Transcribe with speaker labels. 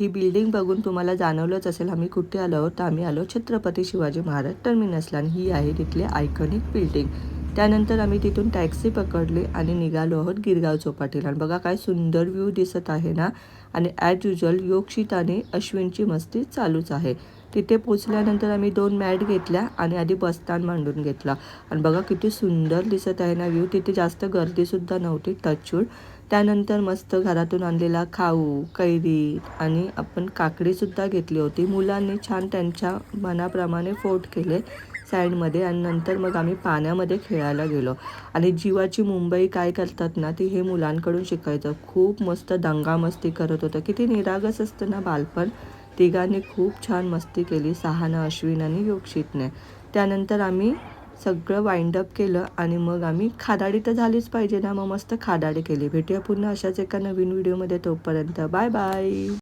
Speaker 1: ही building बघून तुम्हाला जाणवलंच असेल आम्ही कुठे आलो आहोत. तर आम्ही आलो छत्रपती शिवाजी महाराज टर्मिनसला आणि ही आहे तिथली आयकॉनिक बिल्डिंग. त्यानंतर आम्ही तिथून टॅक्सी पकडली आणि निघालो आहोत गिरगाव चौपाटीला. आणि बघा काय सुंदर व्ह्यू दिसत आहे ना. आणि ॲज युजल योगशीत आणि अश्विनची मस्ती चालूच आहे. तिथे पोचल्यानंतर आम्ही 2 मॅट घेतल्या आणि आधी बसस्थान मांडून घेतला. आणि बघा किती सुंदर दिसत आहे ना व्ह्यू. तिथे जास्त गर्दीसुद्धा नव्हती टचवूड. त्यानंतर मस्त घरातून आणलेला खाऊ, कैरी आणि आपण काकडीसुद्धा घेतली होती. मुलांनी छान त्यांच्या मनाप्रमाणे फोट केले साईडमध्ये. आणि नंतर मग आम्ही पाण्यामध्ये खेळायला गेलो. आणि जीवाची मुंबई काय करतात ना ती हे मुलांकडून शिकायचं. खूप मस्त दंगामस्ती करत होतं. किती निरागस असतं ना बालपण. तिघांनी खूप छान मस्ती केली, सहाना, अश्विन आणि योगशीतने. त्यानंतर आम्ही सगळं वाइंडअप केलं आणि मग आम्ही खादाडी तर झालीच पाहिजे ना, मग मस्त खादाडी केली. भेटूया पुन्हा अशाच एका नवीन व्हिडिओमध्ये. तोपर्यंत बाय बाय.